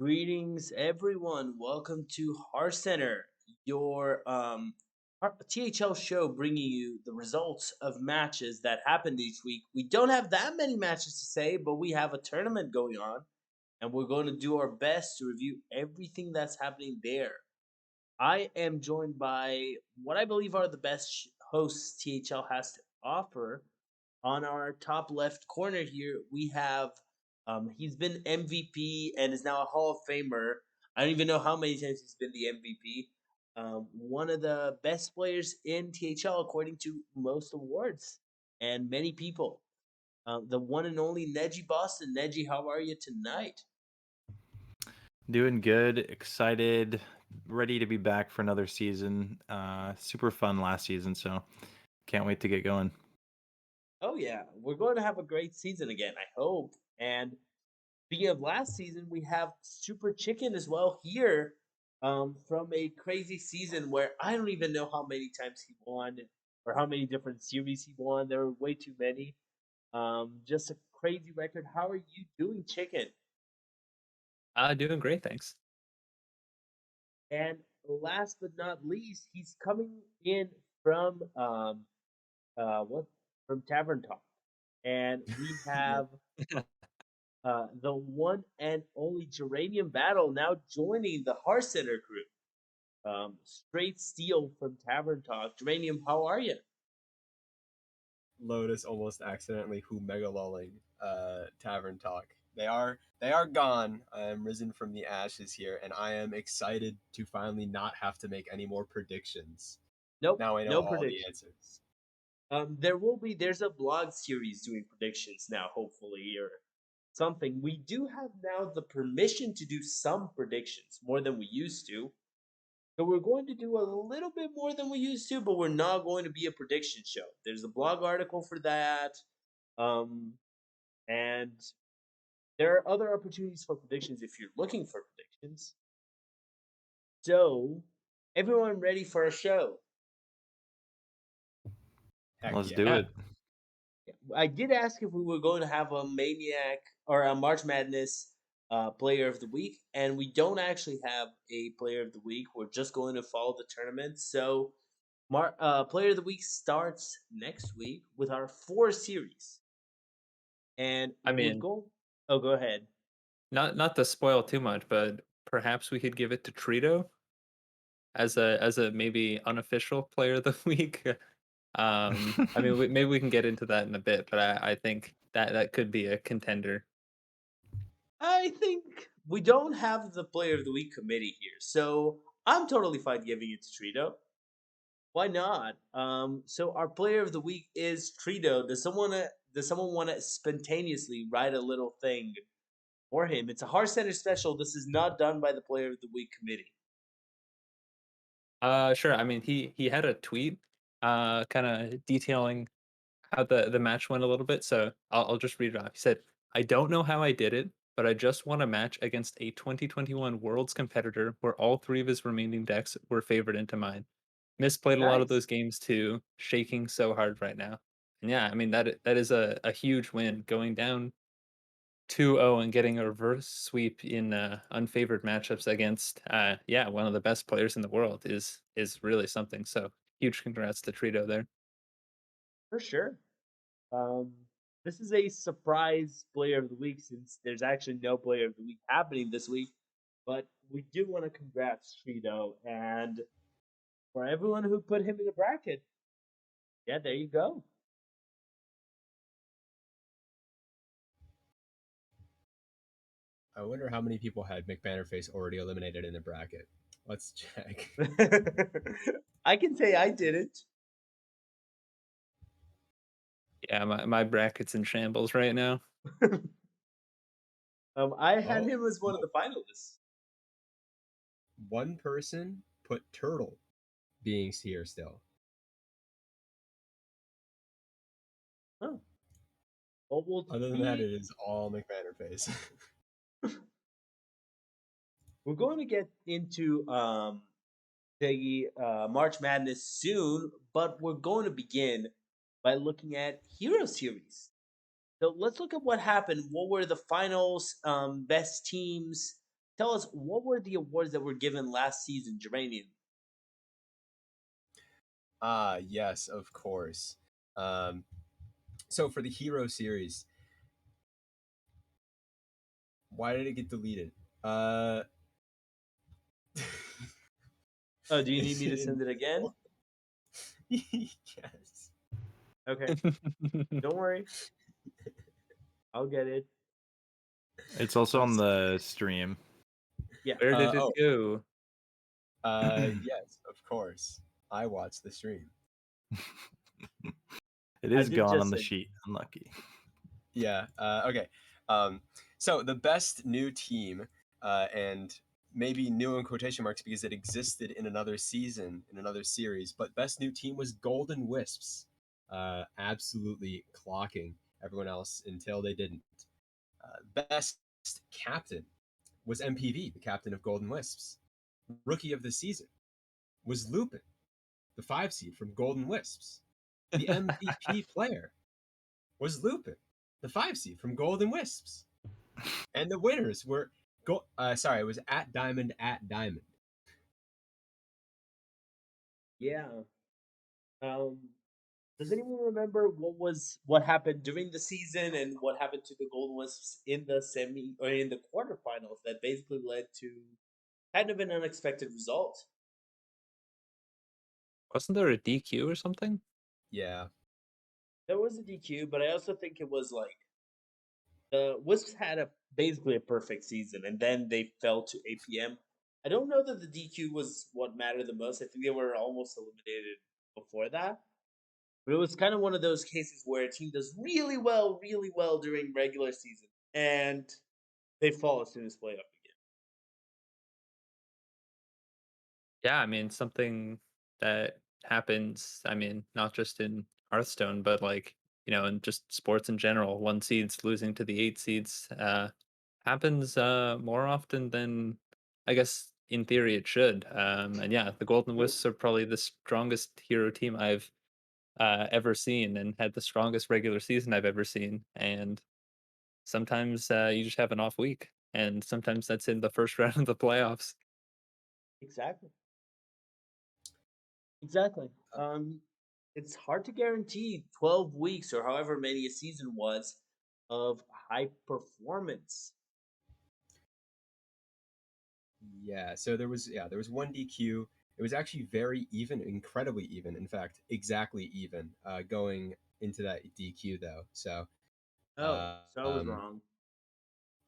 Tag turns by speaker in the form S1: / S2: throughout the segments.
S1: Greetings, everyone. Welcome to Hearthcenter, your THL show, bringing you the results of matches that happened each week. We don't have that many matches to say, but we have a tournament going on, and we're going to do our best to review everything that's happening there. I am joined by what I believe are the best hosts THL has to offer. On our top left corner here, we have he's been MVP and is now a Hall of Famer. I don't even know how many times he's been the MVP. One of the best players in THL according to most awards and many people. The one and only Neji Boston. Neji, how are you tonight?
S2: Doing good, excited, ready to be back for another season. Super fun last season, so can't wait to get going.
S1: Oh yeah, we're going to have a great season again, I hope. And speaking of last season, we have Super Chicken as well here, from a crazy season where I don't even know how many times he won or how many different series he won. There were way too many. Just a crazy record. How are you doing, Chicken?
S3: Doing great, thanks.
S1: And last but not least, he's coming in from what from Tavern Talk, and we have the one and only Geranium Battle now joining the Hearthcenter group. Straight Steel from Tavern Talk. Geranium, how are you?
S4: Lotus almost accidentally who mega lolling Tavern Talk. They are gone. I am risen from the ashes here, and I am excited to finally not have to make any more predictions.
S1: Nope,
S4: Now I know
S1: no
S4: all the
S1: prediction.
S4: answers.
S1: There's a blog series doing predictions now, hopefully, or something. We do have now the permission to do some predictions, more than we used to. So we're going to do a little bit more than we used to, but we're not going to be a prediction show. There's a blog article for that. And there are other opportunities for predictions if you're looking for predictions. So, everyone ready for a show?
S4: Heck
S2: Let's
S4: yeah.
S2: do it.
S1: I did ask if we were going to have a Maniac or a March Madness Player of the Week, and we don't actually have a Player of the Week. We're just going to follow the tournament. So, Player of the Week starts next week with our 4 series. And
S3: I
S1: we're
S3: mean,
S1: going. Oh, go ahead.
S3: not to spoil too much, but perhaps we could give it to Trito as a maybe unofficial player of the week. I mean, maybe we can get into that in a bit, but I think that could be a contender.
S1: I think we don't have the Player of the Week committee here, so I'm totally fine giving it to Trito. Why not? So our Player of the Week is Trito. Does someone want to spontaneously write a little thing for him? It's a Heart Center special. This is not done by the Player of the Week committee.
S3: Sure. I mean, he had a tweet, kind of detailing how the match went a little bit. So I'll just read it off. He said, "I don't know how I did it, but I just won a match against a 2021 Worlds competitor where all three of his remaining decks were favored into mine. Misplayed a lot of
S1: Nice.
S3: those games too, shaking so hard right now." And yeah, I mean that is a huge win, going down 2-0 and getting a reverse sweep in unfavored matchups against yeah, one of the best players in the world is really something. So huge congrats to Trito there.
S1: For sure. Um, this is a surprise Player of the Week since there's actually no Player of the Week happening this week. But we do want to congrats Trito and for everyone who put him in the bracket. Yeah, there you go.
S4: I wonder how many people had McBannerface already eliminated in the bracket. Let's check.
S1: I can say I didn't.
S3: Yeah, my bracket's in shambles right now.
S1: I had
S4: Oh,
S1: him as one of the finalists.
S4: one person put Turtle being here still.
S1: Huh. Well,
S4: Other than that, it is all McBannerface.
S1: we're going to get into the March Madness soon, but we're going to begin by looking at Hero Series. So let's look at what happened. What were the finals? Best teams. tell us what were the awards that were given last season, Germanian?
S4: Yes, of course. Um, so for the Hero series, why did it get deleted? Uh,
S1: Oh, do you need
S4: is
S1: me
S4: it
S1: to send it again?
S4: invisible? Yes.
S1: Okay, don't worry, I'll get it.
S2: It's also
S4: I'm
S2: on
S4: s-
S2: the stream.
S1: Yeah,
S3: Where did it
S4: oh,
S3: go?
S4: yes, of course. I watched the stream.
S2: It
S1: I
S2: is
S1: did
S2: gone
S1: just
S2: on the
S1: send it.
S2: sheet. Unlucky.
S4: Yeah. Okay. So the best new team, and maybe new in quotation marks because it existed in another season, in another series, but best new team was Golden Wisps. Absolutely clocking everyone else until they didn't. Best captain was MPV, the captain of Golden Wisps. Rookie of the season was Lupin, the 5 seed from Golden Wisps. The MVP player was Lupin, the 5 seed from Golden Wisps. And the winners were it was at Diamond at Diamond.
S1: Yeah. Um, does anyone remember what happened during the season and what happened to the Golden Wisps in the semi or in the quarterfinals that basically led to kind of an unexpected result?
S3: Wasn't there a DQ or something?
S4: Yeah.
S1: There was a DQ, but I also think it was like the Wisps had a basically a perfect season, and then they fell to APM. I don't know that the DQ was what mattered the most. I think they were almost eliminated before that. But it was kind of one of those cases where a team does really well during regular season, and they fall as soon as playoff begin.
S3: Yeah, I mean something that happens. I mean, not just in Hearthstone, but like in just sports in general. One seeds losing to the 8 seeds happens more often than I guess in theory it should. And yeah, the Golden
S1: True.
S3: Wisps are probably the strongest hero team I've ever seen, and had the strongest regular season I've ever seen. And sometimes you just have an off week, and sometimes that's in the first round of the playoffs.
S1: Exactly. Exactly. It's hard to guarantee 12 weeks or however many a season was of high performance.
S4: Yeah. So there was one DQ. It was actually very even, incredibly even. In fact, exactly even going into that DQ though. So
S1: Oh, so I was
S4: um,
S1: wrong.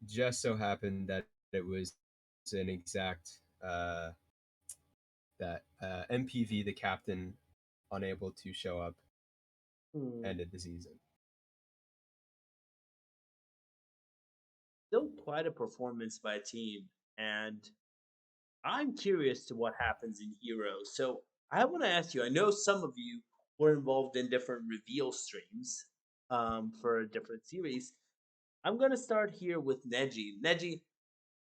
S4: just so happened that it was an exact that MPV, the captain, unable to show up,
S1: Hmm.
S4: ended the season.
S1: Still quite a performance by a team, and I'm curious to what happens in Heroes. So I want to ask you. I know some of you were involved in different reveal streams for a different series. I'm gonna start here with Neji. Neji,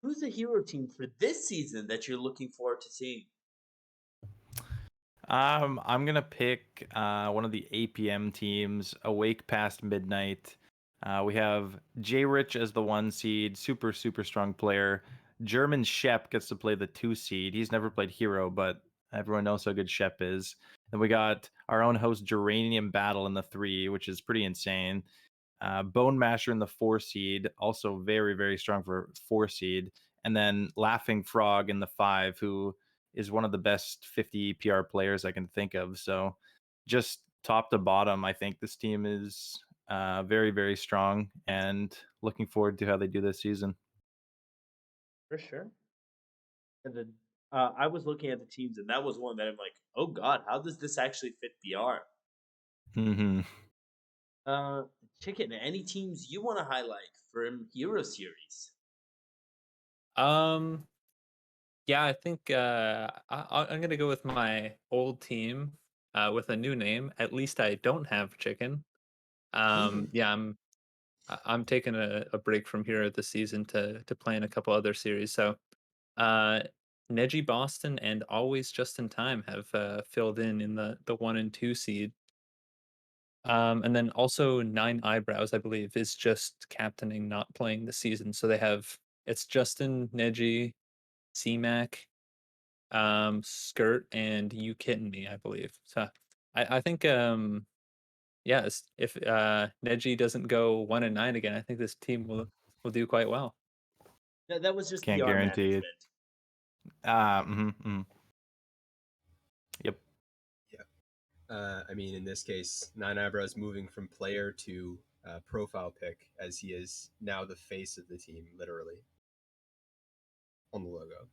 S1: who's the hero team for this season that you're looking forward to seeing?
S2: I'm gonna pick one of the APM teams. Awake past midnight. We have J Rich as the 1 seed, super strong player. German Shep gets to play the 2 seed. He's never played hero, but everyone knows how good Shep is. Then we got our own host Geranium Battle in the 3, which is pretty insane. Bone Masher in the 4 seed, also very strong for 4 seed, and then Laughing Frog in the 5, who is one of the best 50 PR players I can think of. So, just top to bottom, I think this team is very strong, and looking forward to how they do this season.
S1: For sure. And then I was looking at the teams, and that was one that I'm like, oh god, how does this actually fit BR?
S2: Hmm.
S1: Uh, Chicken, any teams you want to highlight from Hero Series?
S3: Um, yeah, I think I'm gonna go with my old team with a new name. At least I don't have chicken. Yeah, I'm taking a break from here this season to play in a couple other series. So uh, Neji Boston and Always Just in Time have filled in the 1 and 2 seed. And then also Nine Eyebrows, I believe, is just captaining, not playing the season. So they have It's Justin, Neji, C-Mac, Skirt, and You Kitten Me, I believe. So I think yes, if Neji doesn't go 1-9 again, I think this team will do quite well.
S1: That was just
S2: Can't
S1: PR
S2: guarantee it.
S1: management.
S2: Yep.
S4: I mean, in this case, Nine Eyebrows moving from player to profile pick, as he is now the face of the team, literally, on the logo.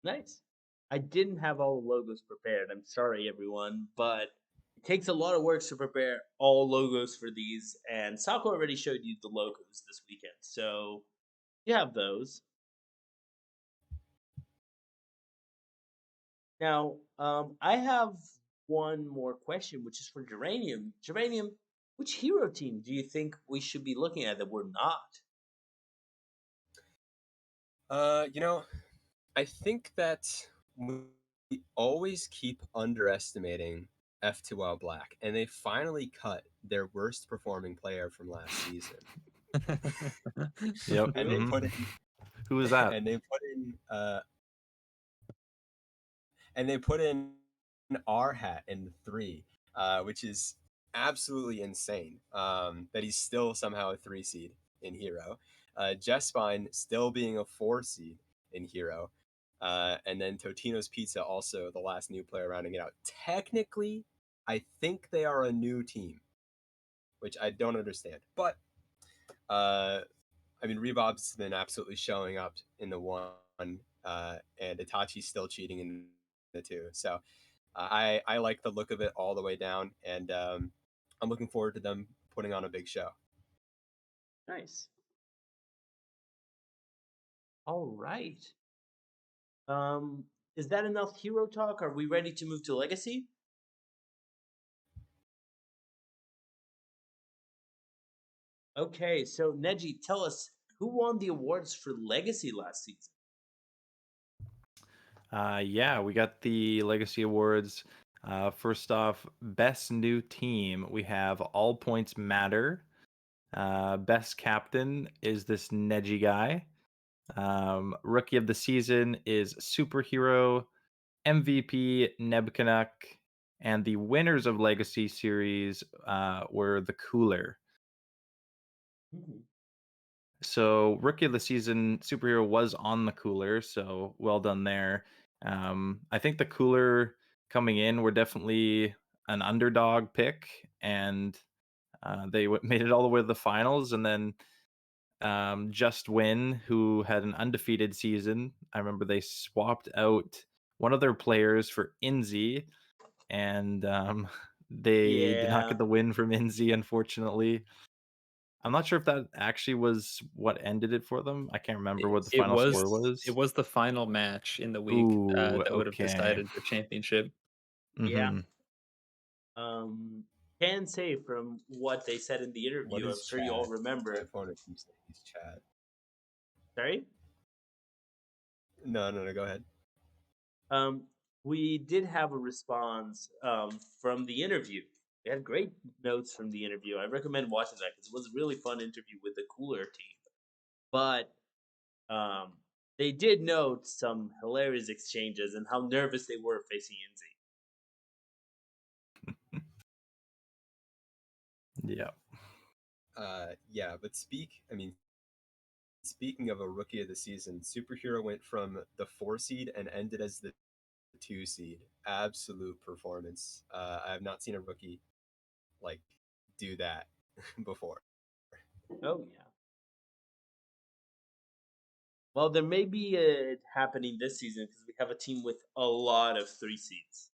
S1: Nice. I didn't have all the logos prepared. I'm sorry, everyone, but it takes a lot of work to prepare all logos for these. And Sako already showed you the logos this weekend, so you have those. Now, I have one more question, which is for Geranium. Geranium, which hero team do you think we should be looking at that we're not?
S4: I think that we always keep underestimating F2L Black, and they finally cut their worst performing player from last season.
S2: Yep.
S4: And they
S1: Who?
S4: put in
S2: Who was that?
S4: and they put in R hat in the 3, which is absolutely insane. That he's still somehow a 3 seed in Hero. Jespine still being a 4 seed in Hero. And then Totino's Pizza also the last new player rounding it out. Technically, I think they are a new team, which I don't understand. But I mean, Rebob's been absolutely showing up in the 1, and Itachi's still cheating in the 2. So I like the look of it all the way down, and I'm looking forward to them putting on a big show.
S1: Nice. All right. Is that enough hero talk? Are we ready to move to Legacy? Okay, so Neji, tell us who won the awards for Legacy last season?
S2: Yeah, we got the Legacy Awards. First off, Best New Team, we have All Points Matter. Best Captain is this Neji guy. Rookie of the Season is Superhero. MVP, Nebkanuk. And the winners of Legacy Series were the Cooler. So Rookie of the Season Superhero was on the Cooler, so well done there. I think the Cooler coming in were definitely an underdog pick, and they made it all the way to the finals. And then Just Win, who had an undefeated season, I remember they swapped out one of their players for Inzi, and they did not
S1: Yeah.
S2: get the win from Inzi, unfortunately. I'm not sure if that actually was what ended it for them. I can't remember what the
S3: It
S2: final
S3: was
S2: score was.
S3: it was the final match in the week
S2: Ooh,
S3: that would have
S2: okay.
S3: decided the championship.
S1: Yeah.
S2: Mhm.
S1: Can say from what they said in the
S4: What
S1: interview, I'm
S4: is
S1: sure you all
S4: chat? My
S1: remember.
S4: opponent keeps saying he's chat.
S1: Sorry?
S4: No, go ahead.
S1: We did have a response from the interview. We had great notes from the interview. I recommend watching that because it was a really fun interview with the Cooler team. But they did note some hilarious exchanges and how nervous they were facing Inzi.
S2: Yeah.
S4: Yeah, but speaking of a Rookie of the Season, Superhero went from the 4 seed and ended as the 2 seed. Absolute performance. I have not seen a rookie like do that before.
S1: Oh yeah. Well, there may be it happening this season because we have a team with a lot of 3 seeds.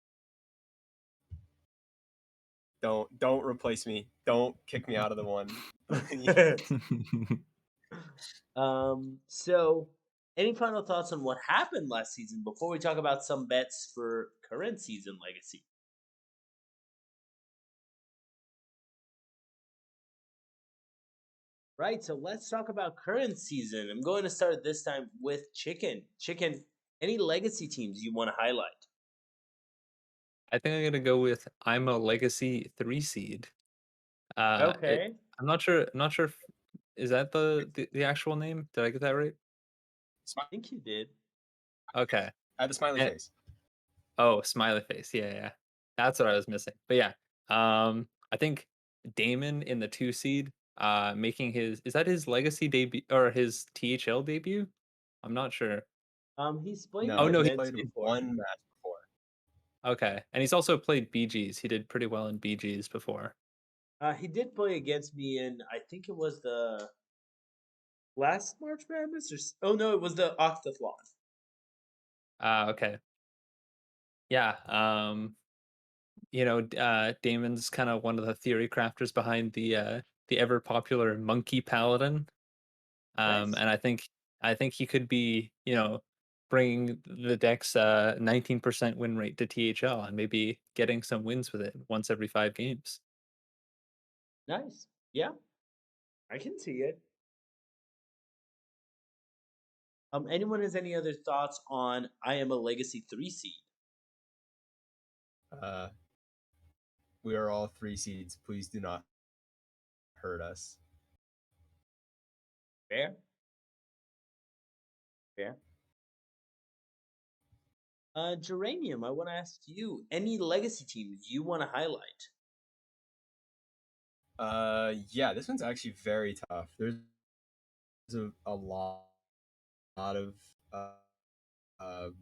S4: Don't replace me. Don't kick me out of the 1.
S1: So any final thoughts on what happened last season before we talk about some bets for current season Legacy? Right, so let's talk about current season. I'm going to start this time with Chicken. Chicken, any legacy teams you want to highlight?
S3: I think I'm gonna go with I'm a Legacy 3 seed.
S1: Okay.
S3: I'm not sure if is that the actual name? Did I get that right?
S1: I think you did.
S3: Okay.
S4: I had the smiley
S3: And-
S4: face.
S3: Oh, smiley face. Yeah. That's what I was missing. But yeah, I think Damon in the 2 seed, making is that his legacy debut or his THL debut? I'm not sure.
S1: He's played
S4: No,
S1: in
S3: no, he
S1: events
S4: played
S1: before.
S4: one match before.
S3: Okay, and he's also played BGs. He did pretty well in BGs before.
S1: He did play against me in, I think it was the last March Madness, oh no, it was the Octathlon.
S3: Okay. Yeah. Damon's kind of one of the theory crafters behind the ever popular Monkey Paladin.
S1: Nice.
S3: And I think he could be, bringing the deck's 19% win rate to THL and maybe getting some wins with it once every 5 games.
S1: Nice. Yeah, I can see it. Anyone has any other thoughts on I am a Legacy 3 seed?
S4: We are all 3 seeds. Please do not hurt us.
S1: Fair. Fair. Geranium, I want to ask you, any Legacy teams you want to highlight?
S4: Yeah, this one's actually very tough. There's a lot of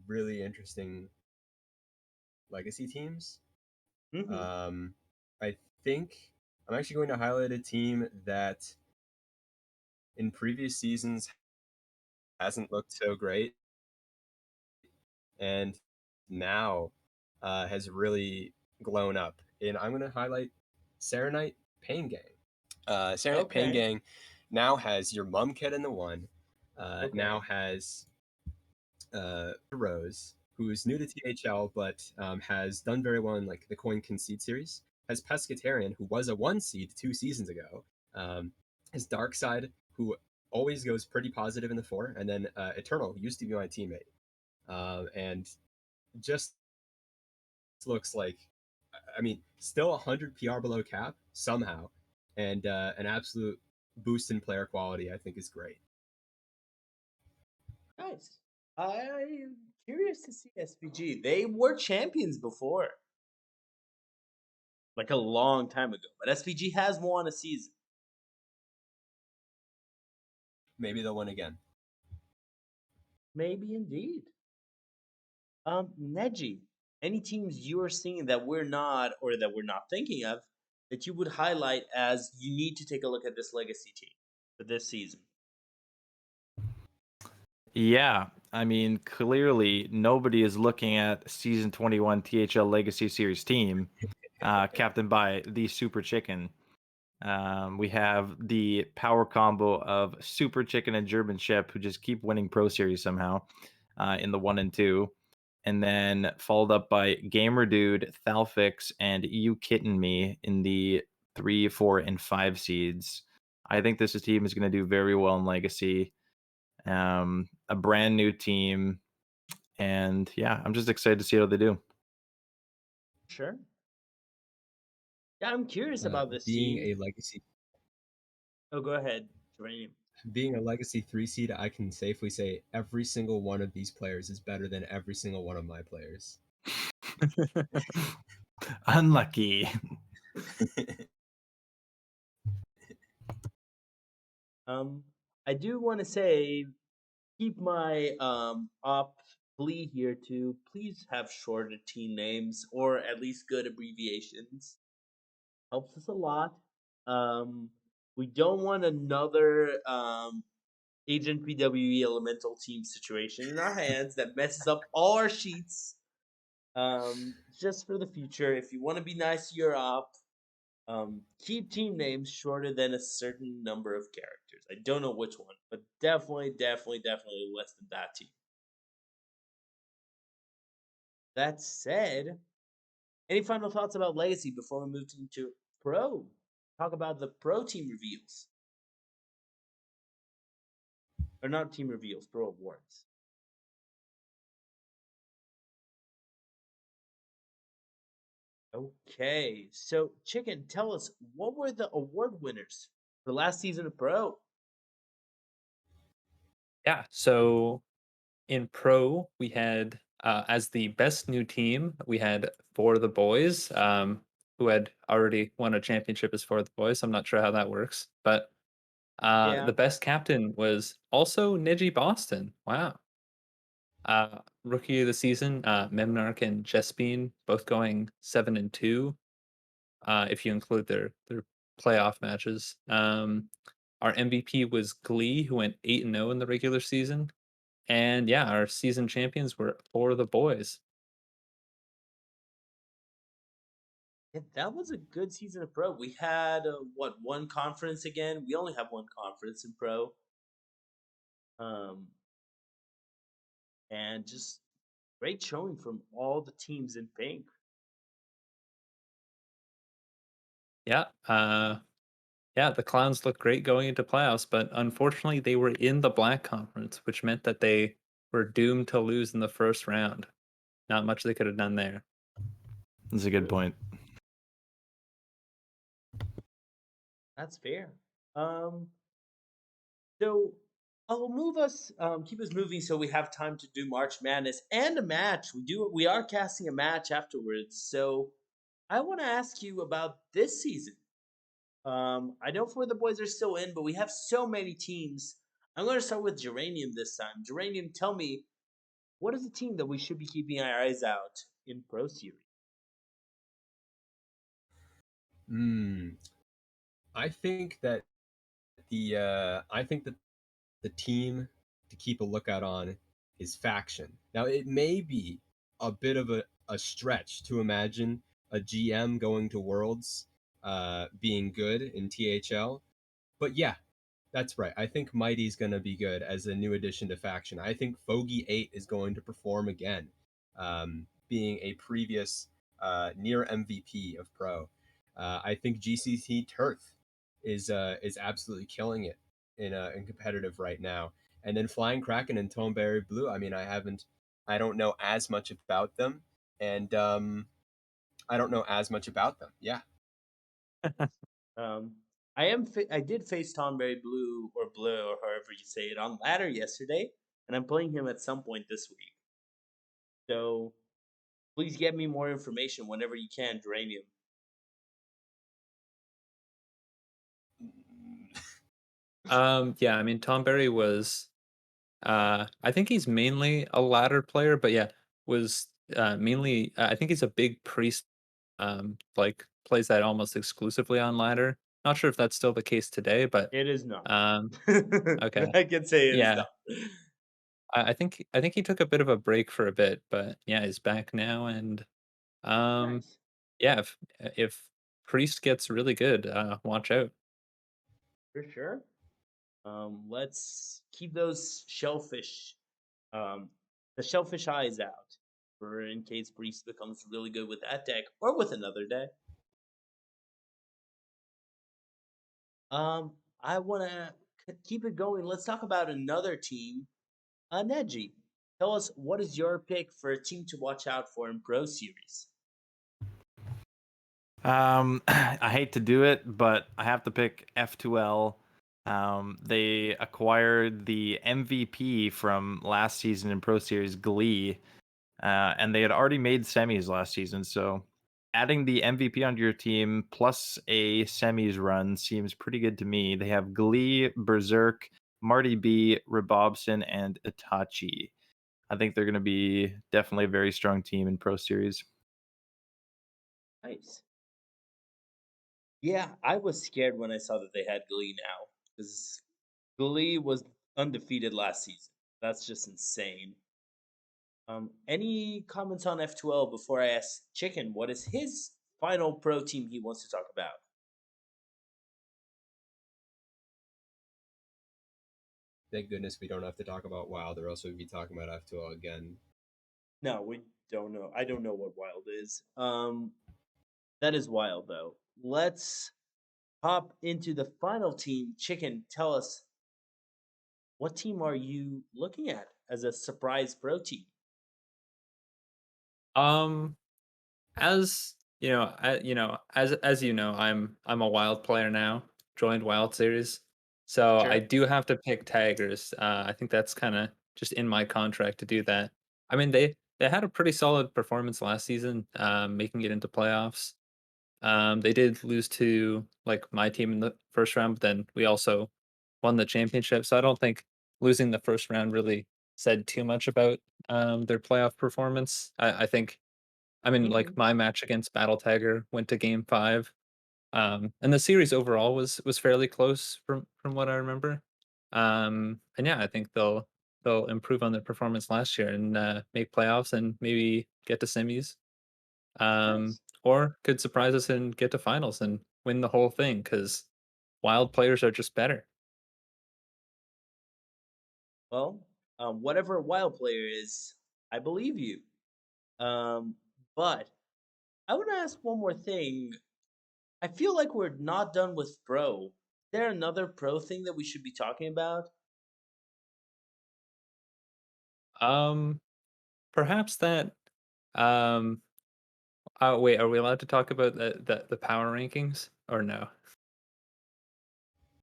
S4: really interesting legacy teams.
S1: Mm-hmm.
S4: I think I'm actually going to highlight a team that in previous seasons hasn't looked so great, and now has really blown up. And I'm going to highlight Serenite Pain Gang. Serenite Pain
S1: Okay.
S4: Gang now has your mum kid in the one.
S1: Okay.
S4: Now has Rose, who's new to THL but has done very well in like the Coin Concede series. Has Pescatarian, who was a 1 seed 2 seasons ago. Has Darkside, who always goes pretty positive in the 4, and then Eternal, who used to be my teammate, and just looks like, I mean, still 100 PR below cap somehow, and an absolute boost in player quality. I think is great.
S1: Nice. I'm curious to see SPG. They were champions before, like a long time ago, but SPG has won a season.
S4: Maybe they'll win again.
S1: Maybe indeed. Neji, any teams you are seeing that we're not or that we're not thinking of that you would highlight as you need to take a look at this Legacy team for this season?
S2: Yeah, I mean, clearly nobody is looking at season 21 THL Legacy Series team, captained by the Super Chicken. We have the power combo of Super Chicken and German Shep, who just keep winning Pro Series somehow in the 1 and 2. And then followed up by Gamer Dude, Thalfix, and You Kitten Me in the 3, 4, and 5 seeds. I think this team is going to do very well in Legacy. A brand new team. And yeah, I'm just excited to see how they do.
S1: Sure. Yeah, I'm curious about this
S4: being
S1: team.
S4: a legacy
S1: Oh, go ahead, Geranium.
S4: being a legacy 3 seed, I can safely say every single one of these players is better than every single one of my players.
S2: Unlucky.
S1: I do want to say, keep my op plea here to please have shorter team names or at least good abbreviations. Helps us a lot. We don't want another Agent PWE Elemental team situation in our hands that messes up all our sheets. Just for the future, if you want to be nice to your op, keep team names shorter than a certain number of characters. I don't know which one, but definitely less than that team. That said, any final thoughts about Legacy before we move into Pro? Talk about the Pro team reveals. Or not team reveals, Pro awards. Okay, so Chicken, tell us, what were the award winners for last season of Pro?
S3: Yeah, so In pro, we had as the best new team, we had For the Boys, who had already won a championship as For the Boys. I'm not sure how that works, but
S1: Yeah.
S3: the best captain was also Neji Boston. Wow. Rookie of the season, Memnarch and Jespine, both going 7-2. If you include their playoff matches. Our MVP was Glee, who went 8-0 in the regular season. And yeah, our season champions were For the Boys.
S1: Yeah, that was a good season of pro. We had what, one conference again? We only have one conference in pro. Um, and just great showing from all the teams in pink.
S3: Yeah. Yeah, the Clowns looked great going into playoffs, but unfortunately they were in the Black Conference, which meant that they were doomed to lose in the first round. Not much they could have done there.
S2: That's a good
S1: True.
S2: point.
S1: That's fair. Um, so I'll move us, keep us moving, so we have time to do March Madness and a match. We are casting a match afterwards. So I want to ask you about this season. I know For the Boys are still in, but we have so many teams. I'm going to start with Geranium this time. Geranium, tell me, what is the team that we should be keeping our eyes out in Pro Series?
S4: Hmm. I think that the team to keep a lookout on is Faction. Now it may be a bit of a stretch to imagine a GM going to Worlds being good in THL, but yeah, that's right. I think Mighty's going to be good as a new addition to Faction. I think Fogey 8 is going to perform again, being a previous near MVP of Pro. I think GCT Turf is absolutely killing it in competitive right now. And then Flying Kraken and Toneberry Blue. I mean, I don't know as much about them, and I don't know as much about them. Yeah.
S1: Um, I did face Tonberry Blue or Blue or however you say it on ladder yesterday, and I'm playing him at some point this week. So please get me more information whenever you can, Geranium.
S3: Yeah, I mean Tom Berry was I think he's mainly a ladder player, but yeah, was mainly I think he's a big priest like plays that almost exclusively on ladder. Not sure if that's still the case today, but
S1: It is not.
S3: um okay.
S1: I can say it is
S3: Yeah.
S1: not.
S3: I think he took a bit of a break for a bit, but yeah, he's back now and um
S1: Nice.
S3: yeah, if Priest gets really good, watch out.
S1: For sure. Let's keep those shellfish, um, the shellfish eyes out for in case Brees becomes really good with that deck or with another deck. I want to keep it going. Let's talk about another team, Neji. Tell us, what is your pick for a team to watch out for in Pro Series?
S2: I hate to do it, but I have to pick F2L. They acquired the MVP from last season in Pro Series Glee, and they had already made semis last season. So adding the MVP onto your team plus a semis run seems pretty good to me. They have Glee, Berserk, Marty B, Rabobson, and Itachi. I think they're going to be definitely a very strong team in Pro Series.
S1: Nice. Yeah, I was scared when I saw that they had Glee now because Glee was undefeated last season. That's just insane. Any comments on F2L before I ask Chicken what is his final pro team he wants to talk about?
S4: Thank goodness we don't have to talk about Wild, or else we'd be talking about F2L again.
S1: No, we don't know. I don't know what Wild is. That is Wild though. Let's hop into the final team. Chicken, tell us, what team are you looking at as a surprise pro team?
S3: Um as as you know, I'm a Wild player now, joined Wild Series. So I
S1: Sure.
S3: do have to pick Tigers. I think that's kind of just in my contract to do that. I mean, they had a pretty solid performance last season, making it into playoffs. They did lose to like my team in the first round, but then we also won the championship. So I don't think losing the first round really said too much about their playoff performance. I think, I mean, like
S1: Mhm.
S3: my match against Battle Tiger went to game five, and the series overall was fairly close from what I remember. And yeah, I think they'll improve on their performance last year and make playoffs and maybe get to semis,
S1: Nice.
S3: or could surprise us and get to finals and win the whole thing because wild players are just better.
S1: Well, whatever a wild player is, I believe you. Um, but I want to ask one more thing. I feel like we're not done with pro. Is there another pro thing that we should be talking about?
S3: Um, Perhaps that. Um, oh wait, are we allowed to talk about the power rankings or no?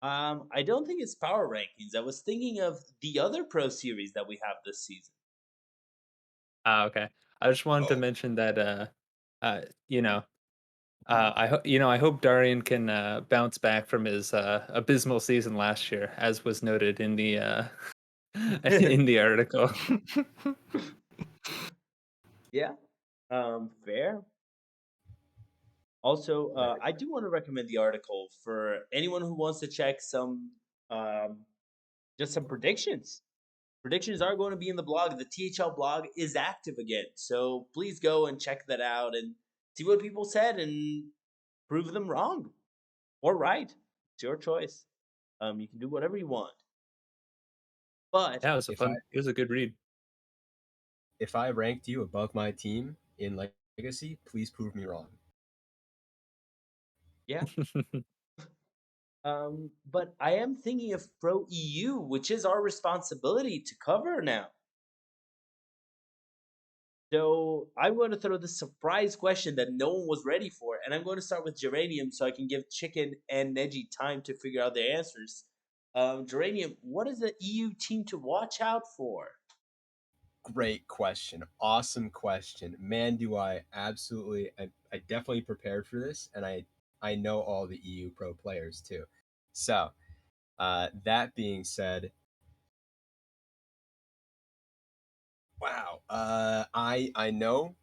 S1: I don't think it's power rankings. I was thinking of the other pro series that we have this season.
S3: Ah, okay. I just wanted to
S4: Oh,
S3: mention that uh, you know, I hope I hope Darian can bounce back from his abysmal season last year, as was noted in the in the article.
S1: Yeah, fair. Also,
S4: very
S1: I do want to recommend the article for anyone who wants to check some, um, just some predictions. Predictions are going to be in the blog. The THL blog is active again, so please go and check that out and see what people said and prove them wrong or right. It's your choice. You can do whatever you want. But
S3: Yeah, it was a
S4: if I
S3: fun. It was a good read.
S4: if I ranked you above my team in Legacy, please prove me wrong.
S1: yeah, but I am thinking of Pro EU, which is our responsibility to cover now. So I'm going to throw this surprise question that no one was ready for, and I'm going to start with Geranium so I can give Chicken and Neji time to figure out their answers. Geranium, what is the EU team to watch out for?
S4: Great question. Awesome question. Man, do I definitely prepared for this, and I know all the EU pro players too. So, that being said, wow. I know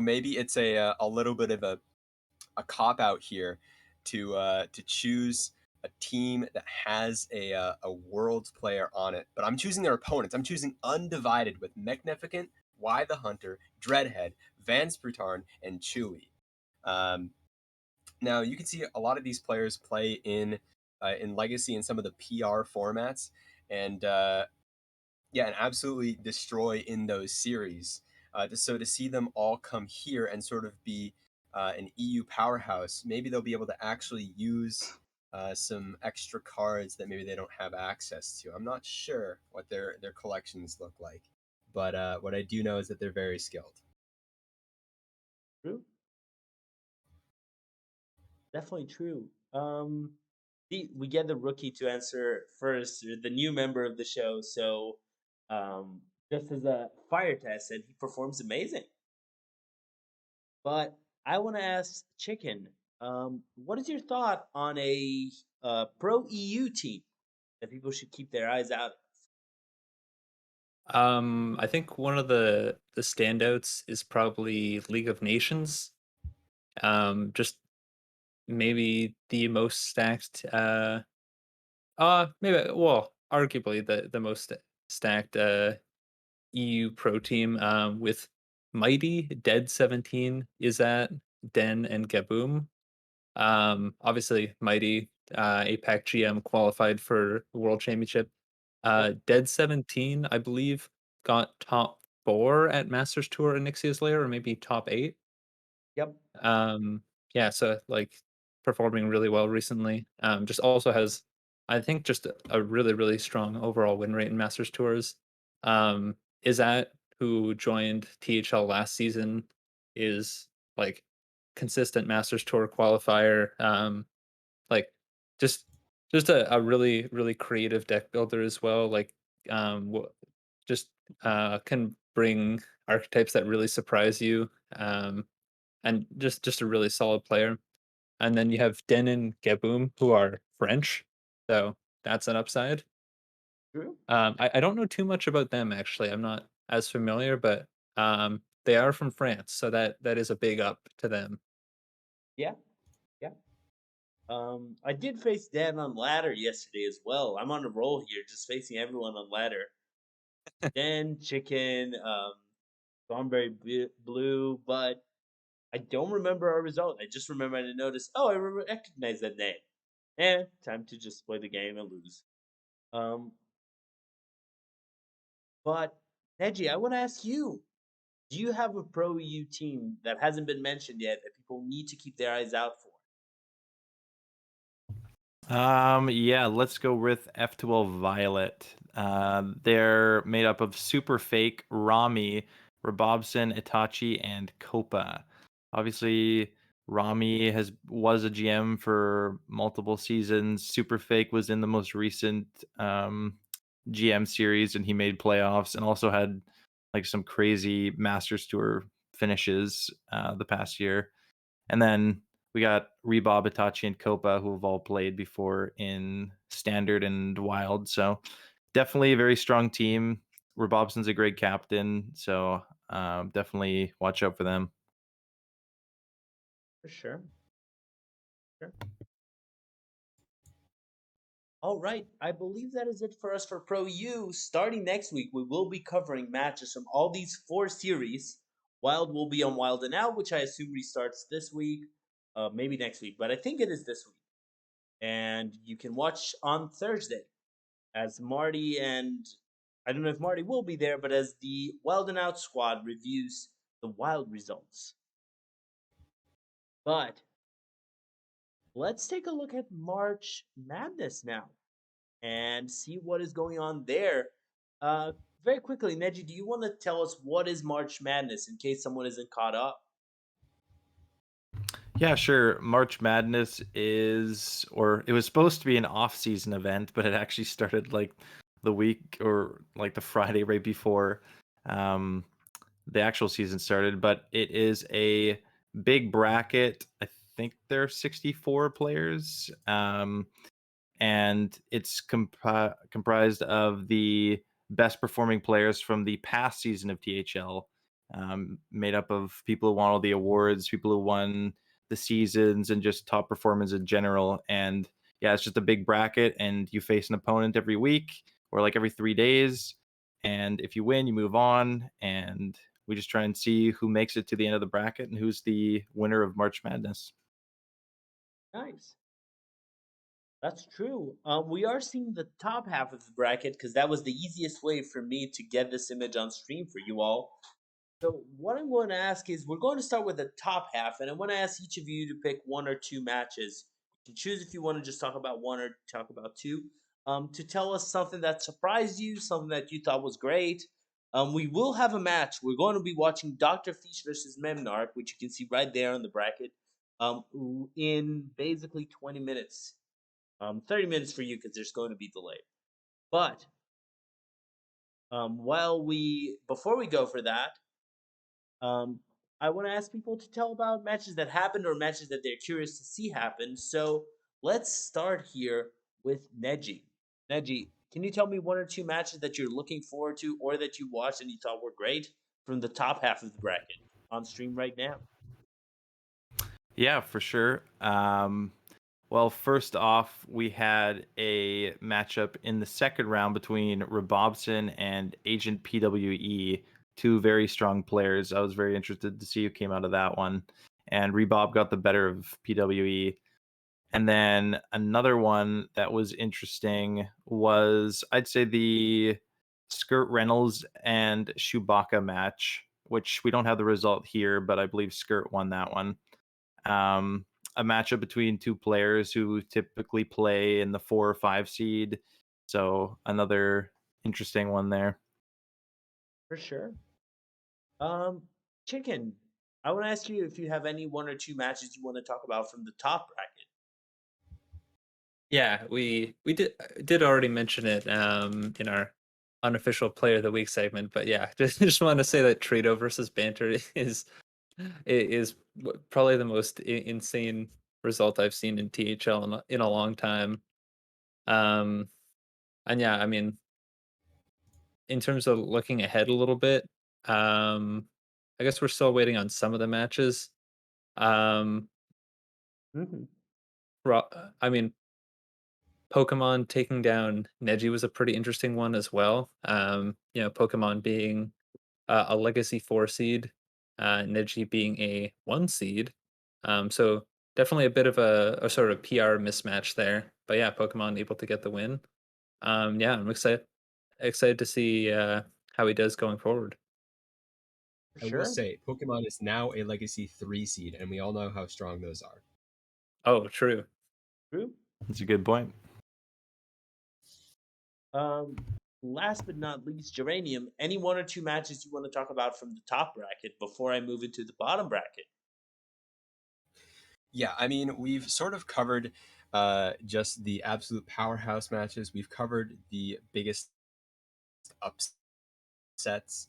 S4: maybe it's a little bit of a cop out here to choose a team that has a world player on it, but I'm choosing their opponents. I'm choosing Undivided with Magnificent, Y the Hunter, Dreadhead, Vance Brutarn, and Chewy. Um, Now you can see a lot of these players play in Legacy and some of the PR formats, and yeah, and absolutely destroy in those series. So to see them all come here and sort of be an EU powerhouse, maybe they'll be able to actually use some extra cards that maybe they don't have access to. I'm not sure what their collections look like, but what I do know is that they're very skilled.
S1: True, definitely true. We get the rookie to answer first, or the new member of the show. So, just as a fire test, and he performs amazing. But I want to ask Chicken, what is your thought on a pro EU team that people should keep their eyes out?
S3: I think one of the standouts is probably League of Nations. Just maybe the most stacked. Maybe well, arguably the most stacked EU pro team. With Mighty, Dead 17, Izat, Den, and Gaboom. Obviously Mighty, APAC GM qualified for the World Championship.
S1: Yep,
S3: Dead 17, I believe, got top 4 at Masters Tour in Nixia's Lair, or maybe top 8.
S1: yep.
S3: Um, yeah, so like performing really well recently. Just also has, I think, just a really, really strong overall win rate in Masters Tours. Izat, who joined THL last season, is like consistent Masters Tour qualifier. Like just just a really really creative deck builder as well. Like just can bring archetypes that really surprise you, and just a really solid player. And then you have Den and Gaboom, who are French, so that's an upside.
S1: True.
S3: I don't know too much about them actually. I'm not as familiar, but they are from France, so that is a big up to them.
S1: Yeah. Yeah. I did face Dan on ladder yesterday as well. I'm on a roll here, just facing everyone on ladder. Dan, Chicken, Thornberry Blue, but I don't remember our result. I just remember I noticed, oh, I recognize that name. And time to just play the game and lose. Um, but Neji, I want to ask you, do you have a Pro EU team that hasn't been mentioned yet that people need to keep their eyes out for?
S2: Yeah, let's go with F12 Violet. They're made up of Super Fake, Rami, Rabobson, Itachi, and Copa. Obviously, Rami was a GM for multiple seasons. Super Fake was in the most recent GM series, and he made playoffs, and also had like some crazy Masters Tour finishes the past year. And then we got Rebob, Itachi, and Copa, who have all played before in Standard and Wild. So definitely a very strong team. Rebobson's a great captain, so definitely watch out for them.
S1: For sure. Sure. All right, I believe that is it for us for Pro U. Starting next week, we will be covering matches from all these 4 series. Wild will be on Wild and Out, which I assume restarts this week, maybe next week, but I think it is this week. And you can watch on Thursday as Marty and I don't know if Marty will be there, but as the Wild and Out squad reviews the Wild results. But let's take a look at March Madness now and see what is going on there. Very quickly, Neji, do you want to tell us what is March Madness in case someone isn't caught up?
S2: Yeah, sure. March Madness is, or it was supposed to be an off-season event, but it actually started like the week or like the Friday right before um, the actual season started. But it is a big bracket. I think there are 64 players, and it's comprised of the best performing players from the past season of THL, made up of people who won all the awards, people who won the seasons, and just top performers in general. And yeah, it's just a big bracket, and you face an opponent every week or like every 3 days. And if you win, you move on. And we just try and see who makes it to the end of the bracket and who's the winner of March Madness.
S1: Nice. That's true. We are seeing the top half of the bracket because that was the easiest way for me to get this image on stream for you all. So what I'm going to ask is we're going to start with the top half, and I want to ask each of you to pick 1 or 2 matches. You can choose if you want to just talk about one or talk about two. To tell us something that surprised you, something that you thought was great. We will have a match. We're going to be watching Dr. Fish versus Memnarch, which you can see right there on the bracket, in basically 20 minutes. 30 minutes for you because there's going to be delay. But before we go for that, I want to ask people to tell about matches that happened or matches that they're curious to see happen. So let's start here with Neji. Neji, can you tell me 1 or 2 matches that you're looking forward to or that you watched and you thought were great from the top half of the bracket on stream right now?
S2: Yeah, for sure. Well, first off, we had a matchup in the second round between Rabobson and Agent PWE, two very strong players. I was very interested to see who came out of that one. And Rebob got the better of PWE. And then another one that was interesting was, I'd say, the Skirt Reynolds and Chewbacca match, which we don't have the result here, but I believe Skirt won that one. Um, a matchup between two players who typically play in the 4 or 5 seed. So another interesting one there.
S1: For sure. Um, Chicken, I want to ask you if you have any 1 or 2 matches you want to talk about from the top bracket.
S3: Yeah, we did already mention it in our unofficial player of the week segment, but yeah, just want to say that Trito versus Banter is probably the most insane result I've seen in THL in a long time. And yeah, I mean, in terms of looking ahead a little bit, I guess we're still waiting on some of the matches. Um,
S1: Mhm.
S3: I mean, Pokemon taking down Neji was a pretty interesting one as well. Pokemon being a Legacy 4 seed, Neji being a 1 seed. So definitely a bit of a sort of PR mismatch there. But yeah, Pokemon able to get the win. Yeah, I'm excited to see how he does going forward.
S1: For
S4: I will
S1: sure.
S4: say, Pokemon is now a Legacy 3 seed, and we all know how strong those are.
S3: Oh, true.
S1: True.
S2: That's a good point.
S1: Um, Last but not least, Geranium. Any one or two matches you want to talk about from the top bracket before I move into the bottom bracket?
S4: Yeah, I mean, we've sort of covered just the absolute powerhouse matches. We've covered the biggest upsets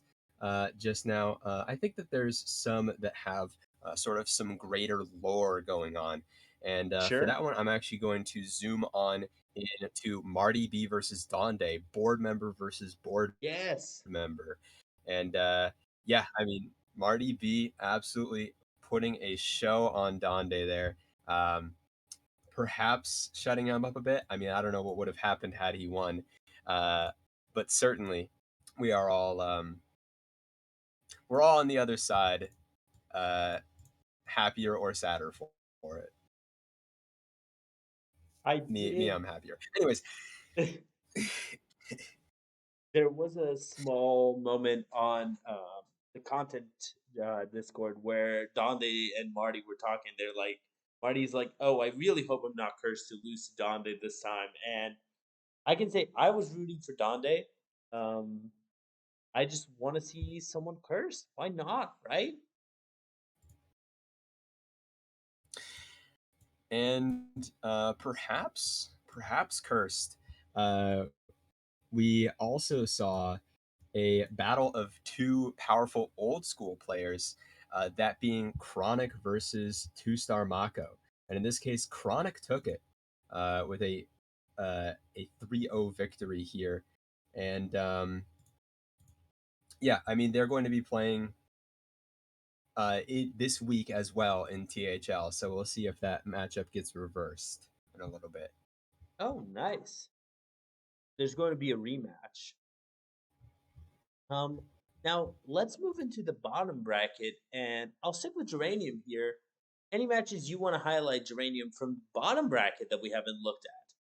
S4: just now. I think that there's some that have sort of some greater lore going on. And for
S1: Sure.
S4: that one, I'm actually going to zoom on into Marty B versus Donde, board member versus board
S1: Yes.
S4: member. And yeah, I mean, Marty B absolutely putting a show on Donde there. Um, Perhaps shutting him up a bit. I mean, I don't know what would have happened had he won, uh, but certainly we are all we're all on the other side, uh, happier or sadder for it.
S1: I
S4: Me,
S1: did.
S4: I'm happier. Anyways,
S1: There was a small moment on the content Discord where Donde and Marty were talking. They're like, Marty's like, "Oh, I really hope I'm not cursed to lose to Donde this time." And I can say I was rooting for Donde. Um, I just want to see someone cursed. Why not, right?
S4: and perhaps cursed. Uh, we also saw a battle of two powerful old school players, that being Chronic versus Two Star Mako. And in this case, Chronic took it with a 3-0 victory here. And yeah, I mean, they're going to be playing this week as well in THL. So we'll see if that matchup gets reversed in a little bit.
S1: Oh, nice. There's going to be a rematch. Um, Now let's move into the bottom bracket, and I'll stick with Geranium here. Any matches you want to highlight, Geranium, from the bottom bracket that we haven't looked at?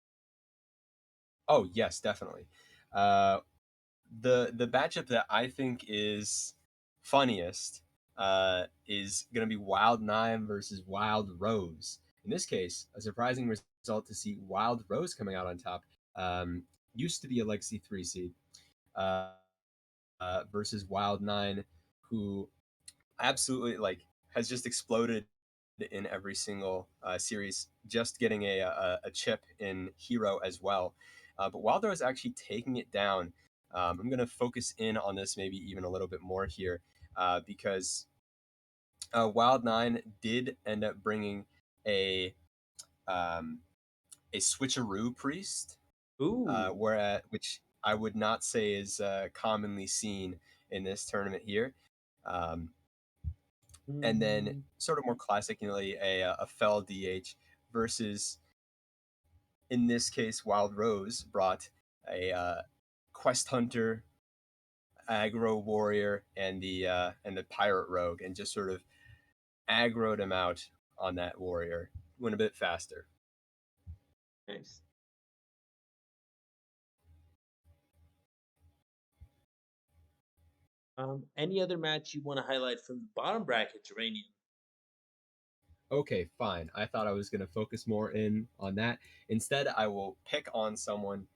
S4: Oh, yes, definitely. Uh, the matchup that I think is funniest is going to be Wild Nine versus Wild Rose. In this case, a surprising result to see Wild Rose coming out on top. Um, Used to be a Legacy 3 seed uh, versus Wild Nine, who absolutely has just exploded in every single series, just getting a chip in Hero as well. But Wilder is actually taking it down. I'm going to focus in on this maybe even a little bit more here because Wild Nine did end up bringing a um, a switcheroo priest,
S1: Ooh.
S4: which I would not say is commonly seen in this tournament here. Um, and then
S1: Mm,
S4: sort of more classically a fell DH versus, in this case, Wild Rose brought a quest hunter, aggro warrior, and the pirate rogue, and just sort of aggroed him out on that warrior. Went a bit faster.
S1: nice. Any other match you want to highlight from the bottom bracket, Geranium?
S4: Okay, fine. I thought I was going to focus more in on that. Instead, I will pick on someone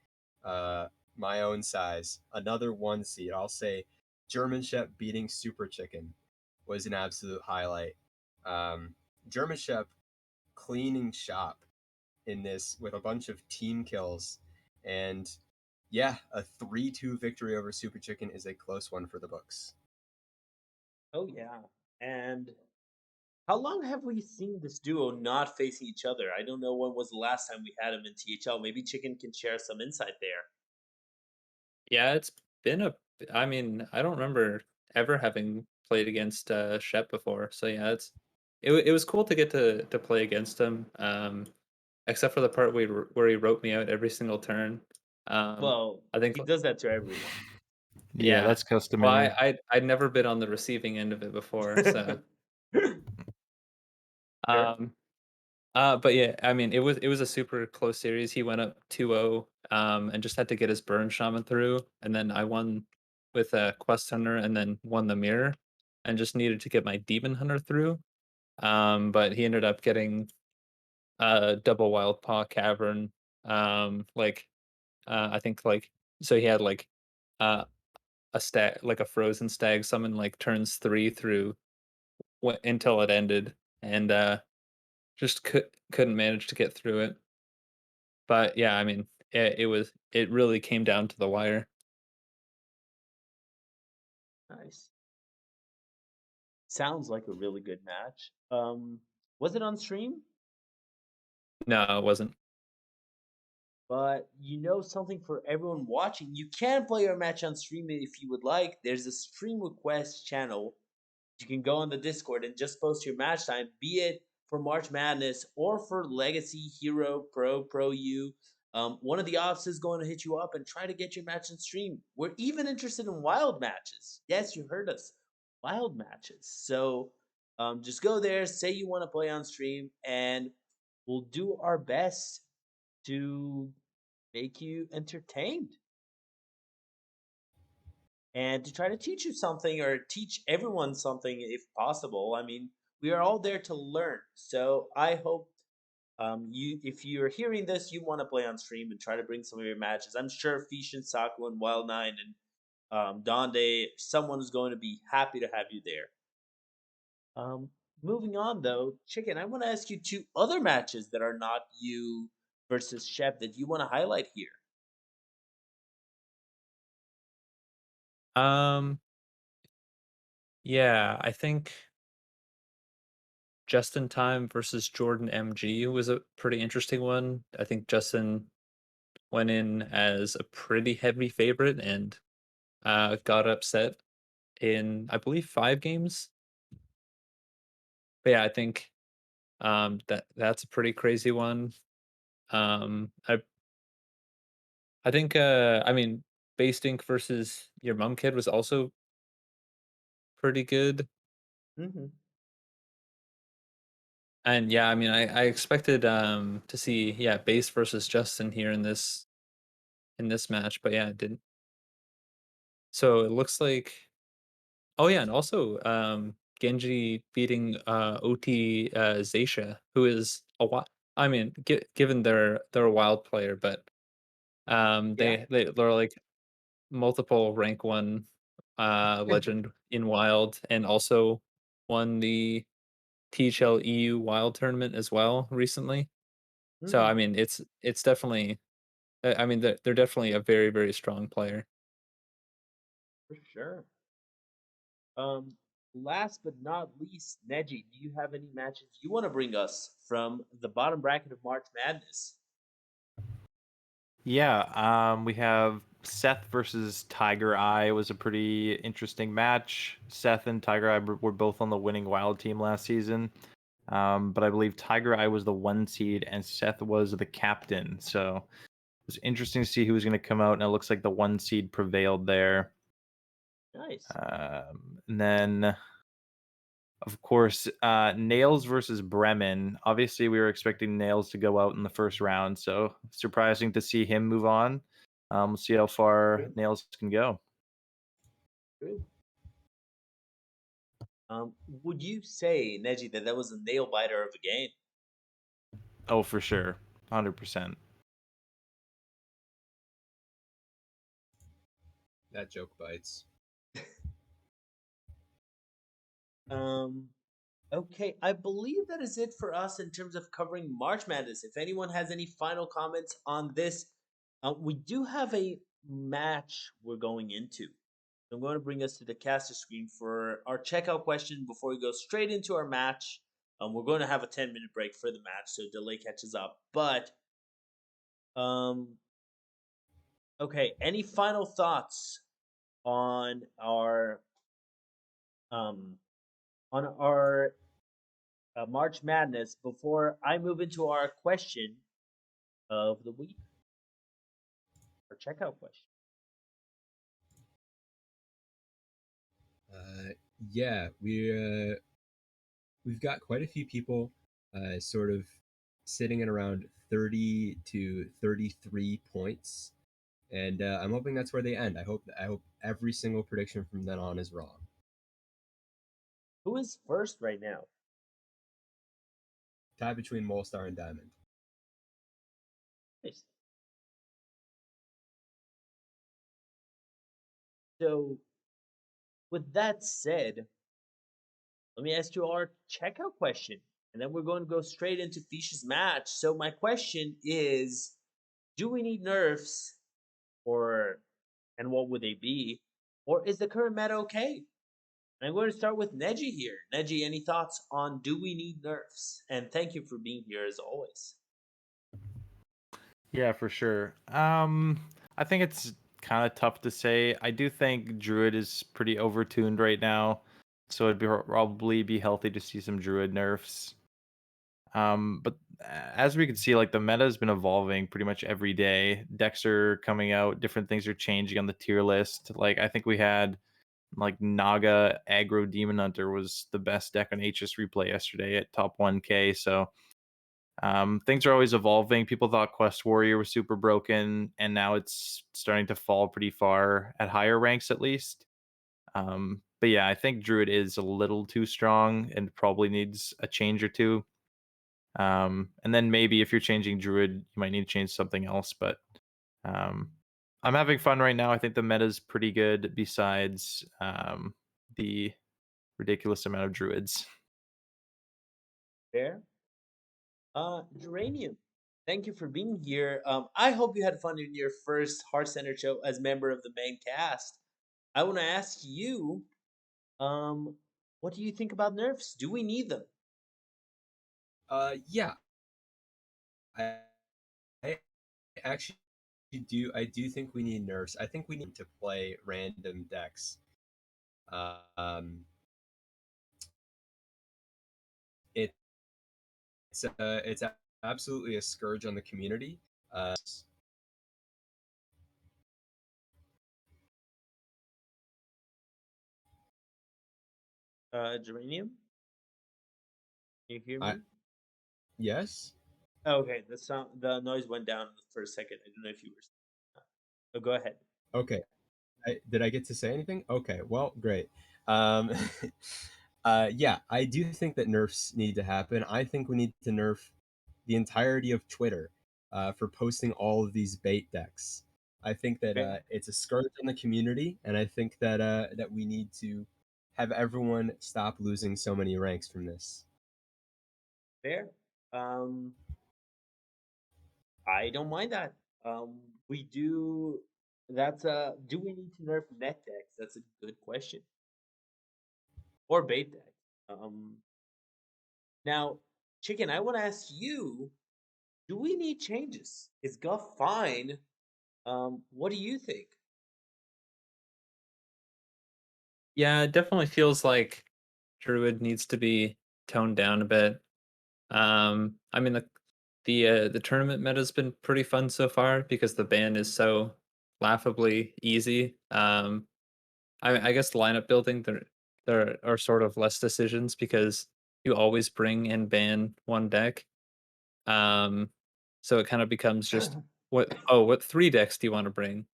S4: uh, my own size. Another 1 seed. I'll say German Shep beating Super Chicken was an absolute highlight. Um, German Shep cleaning shop in this with a bunch of team kills and yeah, a 3-2 victory over Super Chicken is a close one for the books.
S1: Oh yeah. And how long have we seen this duo not facing each other? I don't know when was the last time we had him in THL. Maybe Chicken can share some insight there.
S3: Yeah, it's been a. I mean, I don't remember ever having played against Shep before. So yeah, it was cool to get to play against him. Except for the part where he wrote me out every single turn.
S1: Well,
S3: I think
S1: he does that to everyone.
S2: Yeah,
S3: yeah.
S2: that's
S3: Well,
S2: customary.
S3: I'd never been on the receiving end of it before, so
S1: Sure.
S3: um but yeah, I mean it was a super close series. He went up 2-0 and just had to get his burn shaman through, and then I won with a quest hunter and then won the mirror and just needed to get my demon hunter through. But he ended up getting double wild paw cavern like I think like so he had like uh a stag like a frozen stag summon like turns 3 through until it ended, and just couldn't manage to get through it. But yeah, I mean, it really came down to the wire.
S1: Nice. Sounds like a really good match. Was it on stream?
S3: No, it wasn't.
S1: But you know something for everyone watching, you can play your match on stream if you would like. There's a stream request channel. You can go on the Discord and just post your match time, be it for March Madness or for Legacy, Hero, Pro U. One of the ops is going to hit you up and try to get your match on stream. We're even interested in wild matches. Yes, you heard us. Wild matches. So just go there, say you want to play on stream, and we'll do our best to make you entertained and to try to teach you something or teach everyone something if possible. I mean, we are all there to learn. So I hope if you're hearing this, you want to play on stream and try to bring some of your matches. I'm sure Fish and Saku and Wild Nine and Donde, someone is going to be happy to have you there. Moving on though, Chicken, I want to ask you two other matches that are not you versus Shep that you want to highlight here.
S3: Um, yeah, I think Justin Time versus Jordan MG was a pretty interesting one. I think Justin went in as a pretty heavy favorite and got upset in I believe 5 games. But yeah, I think that's a pretty crazy one. I think I mean Basting versus your mom kid was also pretty good.
S1: Hmm.
S3: And yeah, I mean I expected to see yeah, Base versus Justin here in this match, but yeah, it didn't. So it looks like oh yeah, and also Genji beating OT Zaysha, who is a I mean, given they're a wild player, but
S1: Yeah.
S3: they're like multiple rank 1 legend in wild and also won the THL EU wild tournament as well recently. So I
S1: Hmm.
S3: mean it's definitely I mean they're definitely a very very strong player.
S1: For sure. Um, Last but not least, Neji, do you have any matches you want to bring us from the bottom bracket of March Madness?
S2: Yeah, we have Seth versus Tiger Eye was a pretty interesting match. Seth and Tiger Eye were both on the winning wild team last season. But I believe Tiger Eye was the 1 seed and Seth was the captain. So it was interesting to see who was going to come out, and it looks like the 1 seed prevailed there.
S1: Nice.
S2: And then, of course, Nails versus Bremen. Obviously, we were expecting Nails to go out in the first round, so surprising to see him move on. We'll see how far
S1: True.
S2: Nails can go.
S1: True. Would you say, Neji, that that was a nail biter of a game?
S2: Oh, for sure, 100%.
S4: That joke bites.
S1: Um, okay, I believe that is it for us in terms of covering March Madness. If anyone has any final comments on this, we do have a match we're going into. I'm going to bring us to the caster screen for our checkout question before we go straight into our match. We're going to have a 10-minute break for the match, so delay catches up. But um, okay, any final thoughts on our um on our March Madness before I move into our question of the week, our checkout question?
S4: Yeah, we've got quite a few people sort of sitting at around 30 to 33 points, and I'm hoping that's where they end. I hope every single prediction from then on is wrong.
S1: Who is first right now?
S4: Tie between Molestar and Diamond.
S1: Nice. So, with that said, let me ask you our checkout question, and then we're going to go straight into Fisha's match. So, my question is, do we need nerfs, or and what would they be, or is the current meta okay? And I'm going to start with Neji here. Neji, any thoughts on do we need nerfs? And thank you for being here as always.
S2: Yeah, for sure. I think it's kind of tough to say. I do think Druid is pretty overtuned right now, so it'd probably be healthy to see some Druid nerfs. But as we can see, like the meta has been evolving pretty much every day. Decks are coming out, different things are changing on the tier list. Like I think we had like Naga Aggro Demon Hunter was the best deck on HS Replay yesterday at top 1K. So things are always evolving. People thought Quest Warrior was super broken, and now it's starting to fall pretty far at higher ranks, at least. But yeah, I think Druid is a little too strong and probably needs a change or two. And then maybe if you're changing Druid, you might need to change something else. But um, I'm having fun right now. I think the meta's pretty good. Besides the ridiculous amount of Druids.
S1: Fair. Geranium, thank you for being here. I hope you had fun in your first Heart Center show as member of the main cast. I want to ask you, um, what do you think about nerfs? Do we need them?
S4: Yeah, I, I actually do. I do think we need nerfs. I think we need to play random decks. Um, it's absolutely a scourge on the community.
S1: Geranium, can you hear
S4: I
S1: me?
S4: yes.
S1: Okay, the noise went down for a second. I don't know if you were. Oh, go ahead.
S4: Okay. Did I get to say anything? Okay. Well, great. Um, yeah, I do think that nerfs need to happen. I think we need to nerf the entirety of Twitter for posting all of these bait decks. I think that
S1: Okay,
S4: it's a scourge on the community, and I think that that we need to have everyone stop losing so many ranks from this.
S1: fair. Um, I don't mind that. We do. That's a. Do we need to nerf net decks? That's a good question. Or bait deck. Um, Now, Chicken, I want to ask you: do we need changes? Is Guff fine? What do you think?
S3: Yeah, it definitely feels like Druid needs to be toned down a bit. I mean the tournament meta's been pretty fun so far because the ban is so laughably easy. I guess lineup building there are sort of less decisions because you always bring and ban one deck. Um, so it kind of becomes just what three decks do you want to bring?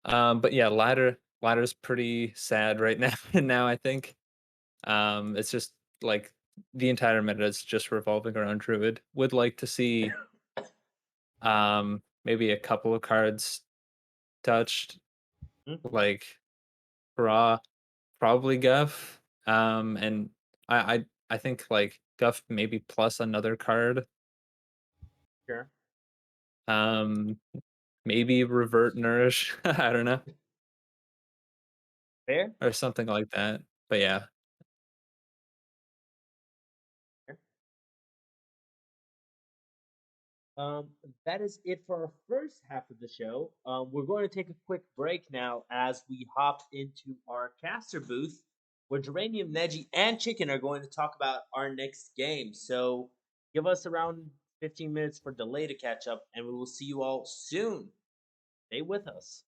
S3: But yeah, ladder's pretty sad right now. Now I think it's just like the entire meta is just revolving around Druid. Would like to see maybe a couple of cards touched,
S1: Hmm?
S3: like Ra, probably Guff. And I think like Guff maybe plus another card.
S1: Sure.
S3: Um maybe revert nourish. I don't know,
S1: Fair.
S3: or something like that. But yeah,
S1: Um, that is it for our first half of the show. We're going to take a quick break now as we hop into our caster booth where Geranium, Neji, and Chicken are going to talk about our next game. So give us around 15 minutes for delay to catch up, and we will see you all soon. Stay with us.